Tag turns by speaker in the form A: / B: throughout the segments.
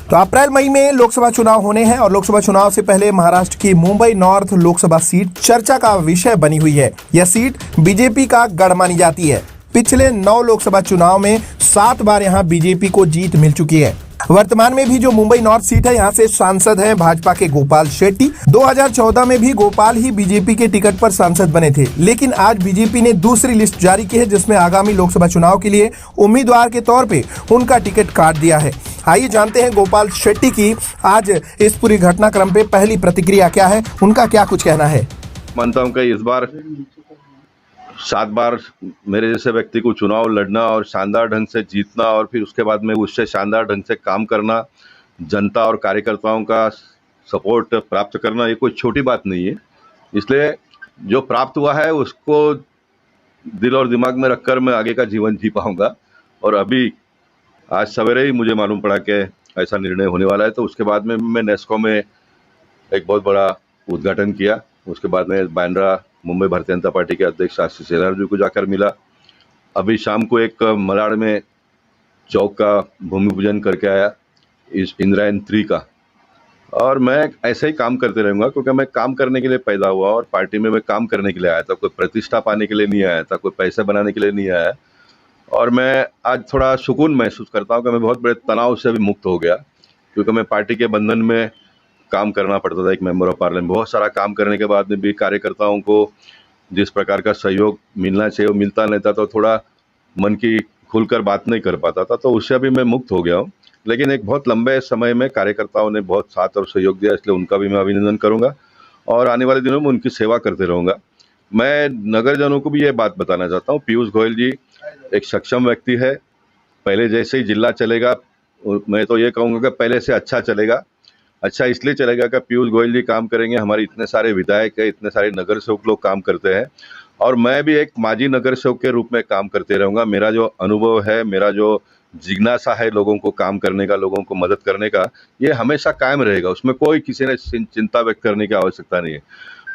A: तो अप्रैल मई में लोकसभा चुनाव होने हैं और लोकसभा चुनाव से पहले महाराष्ट्र की मुंबई नॉर्थ लोकसभा सीट चर्चा का विषय बनी हुई है। यह सीट बीजेपी का गढ़ मानी जाती है। पिछले 9 लोकसभा चुनाव में 7 बार यहां बीजेपी को जीत मिल चुकी है। वर्तमान में भी जो मुंबई नॉर्थ सीट है, यहां से सांसद हैं भाजपा के गोपाल शेट्टी। 2014 में भी गोपाल ही बीजेपी के टिकट पर सांसद बने थे, लेकिन आज बीजेपी ने दूसरी लिस्ट जारी की है जिसमें आगामी लोकसभा चुनाव के लिए उम्मीदवार के तौर पे उनका टिकट काट दिया है। आइए जानते हैं गोपाल शेट्टी की आज इस पूरी घटनाक्रम पे पहली प्रतिक्रिया क्या है, उनका क्या कुछ कहना है।
B: मानता हूं कि इस बार 7 बार मेरे जैसे व्यक्ति को चुनाव लड़ना और शानदार ढंग से जीतना और फिर उसके बाद में उससे शानदार ढंग से काम करना, जनता और कार्यकर्ताओं का सपोर्ट प्राप्त करना, ये कोई छोटी बात नहीं है। इसलिए जो प्राप्त हुआ है उसको दिल और दिमाग में रखकर मैं आगे का जीवन जी पाऊंगा। और अभी आज सवेरे ही मुझे मालूम पड़ा कि ऐसा निर्णय होने वाला है, तो उसके बाद में मैं नेस्को में एक बहुत बड़ा उद्घाटन किया। उसके बाद में बांद्रा मुंबई भारतीय जनता पार्टी के अध्यक्ष आशीष शेलार जी को जाकर मिला। अभी शाम को एक मलाड में चौक का भूमि पूजन करके आया इस इंद्रायण 3 का। और मैं ऐसे ही काम करते रहूँगा, क्योंकि मैं काम करने के लिए पैदा हुआ और पार्टी में मैं काम करने के लिए आया था। कोई प्रतिष्ठा पाने के लिए नहीं आया था, कोई पैसे बनाने के लिए नहीं आया। और मैं आज थोड़ा सुकून महसूस करता हूँ कि मैं बहुत बड़े तनाव से भी मुक्त हो गया, क्योंकि मैं पार्टी के बंधन में काम करना पड़ता था एक मेंबर ऑफ पार्लियामेंट। बहुत सारा काम करने के बाद में भी कार्यकर्ताओं को जिस प्रकार का सहयोग मिलना चाहिए वो मिलता नहीं था, तो थोड़ा मन की खुलकर बात नहीं कर पाता था, तो उससे अभी मैं मुक्त हो गया हूँ। लेकिन एक बहुत लंबे समय में कार्यकर्ताओं ने बहुत साथ और सहयोग दिया, इसलिए उनका भी मैं अभिनंदन करूँगा और आने वाले दिनों में उनकी सेवा करते रहूँगा। मैं नगरजनों को भी ये बात बताना चाहता हूँ, पीयूष गोयल जी एक सक्षम व्यक्ति है। पहले जैसे ही जिला चलेगा, मैं तो ये कहूँगा कि पहले से अच्छा चलेगा। अच्छा इसलिए चलेगा कि पीयूष गोयल जी काम करेंगे, हमारे इतने सारे विधायक है, इतने सारे नगर सेवक लोग काम करते हैं और मैं भी एक माजी नगर सेवक के रूप में काम करते रहूँगा। मेरा जो अनुभव है, मेरा जो जिज्ञासा है लोगों को काम करने का, लोगों को मदद करने का, ये हमेशा कायम रहेगा। उसमें कोई किसी ने चिंता व्यक्त करने की आवश्यकता नहीं है।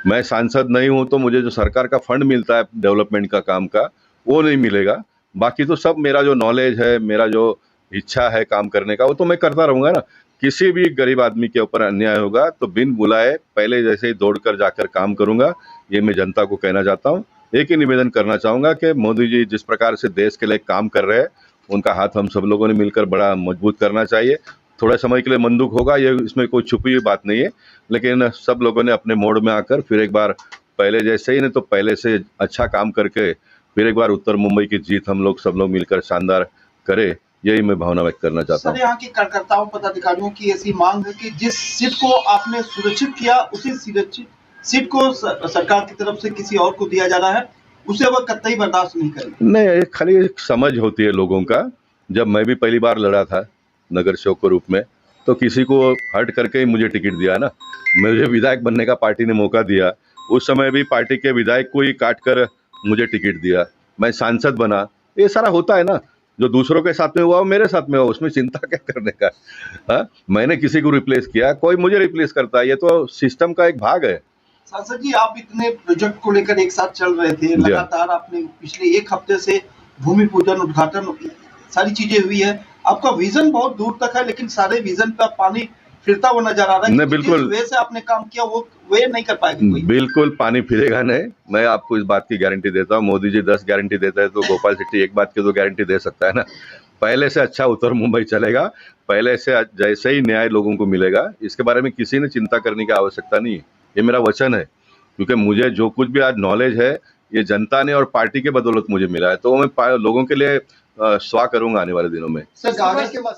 B: मैं सांसद नहीं हूँ तो मुझे जो सरकार का फंड मिलता है डेवलपमेंट का काम का, वो नहीं मिलेगा। बाकी तो सब मेरा जो नॉलेज है, मेरा जो इच्छा है काम करने का, वो तो मैं करता रहूँगा ना। किसी भी गरीब आदमी के ऊपर अन्याय होगा तो बिन बुलाए पहले जैसे ही दौड़कर जाकर काम करूंगा, ये मैं जनता को कहना चाहता हूँ। एक ही निवेदन करना चाहूँगा कि मोदी जी जिस प्रकार से देश के लिए काम कर रहे हैं, उनका हाथ हम सब लोगों ने मिलकर बड़ा मजबूत करना चाहिए। थोड़े समय के लिए मन दुख होगा, ये इसमें कोई छुपी हुई बात नहीं है, लेकिन सब लोगों ने अपने मोड़ में आकर फिर एक बार पहले जैसे ही नहीं तो पहले से अच्छा काम करके फिर एक बार उत्तर मुंबई की जीत हम लोग सब लोग मिलकर शानदार करें, यही मैं भावना व्यक्त करना चाहता हूँ।
C: सर, यहाँ के कार्यकर्ताओं पदाधिकारियों की ऐसी मांग है कि जिस सीट को आपने सुरक्षित किया, उसी सीट को सरकार की तरफ से किसी और को दिया जा रहा है, उसे वह कतई बर्दाश्त नहीं करेंगे।
B: नहीं, खाली एक समझ होती है लोगों का। जब मैं भी पहली बार लड़ा था नगर सेवक के रूप में, तो किसी को हट करके ही मुझे टिकट दिया ना। मुझे विधायक बनने का पार्टी ने मौका दिया, उस समय भी पार्टी के विधायक को ही काट कर मुझे टिकट दिया। मैं सांसद बना, ये सारा होता है ना। जो दूसरों के साथ में हुआ वो मेरे साथ में हुआ, उसमें चिंता क्या करने का। हाँ, मैंने किसी को रिप्लेस किया, कोई मुझे रिप्लेस करता है, ये तो सिस्टम का एक भाग है।
C: सांसद जी, आप इतने प्रोजेक्ट को लेकर एक साथ चल रहे थे, लगातार आपने पिछले 1 हफ्ते से भूमि पूजन, उद्घाटन, सारी चीजें हुई है। आपका विजन बहुत दूर तक है, लेकिन सारे विजन पर पानी फिरता हुआ नजर आ रहा है।
B: नहीं, बिल्कुल
C: वैसे आपने काम किया वो वे नहीं कर पाएंगे कोई।
B: बिल्कुल पानी फिरेगा नहीं, मैं आपको इस बात की गारंटी देता हूँ। मोदी जी 10 गारंटी देता है तो गोपाल शेट्टी एक बात की तो गारंटी दे सकता है ना। पहले से अच्छा उत्तर मुंबई चलेगा, पहले से जैसे ही न्याय लोगों को मिलेगा, इसके बारे में किसी ने चिंता करने की आवश्यकता नहीं है। ये मेरा वचन है, क्योंकि मुझे जो कुछ भी आज नॉलेज है ये जनता ने और पार्टी के बदौलत मुझे मिला है, तो मैं लोगों के लिए स्वाह करूंगा आने वाले दिनों में।
C: सर, कागज के बाद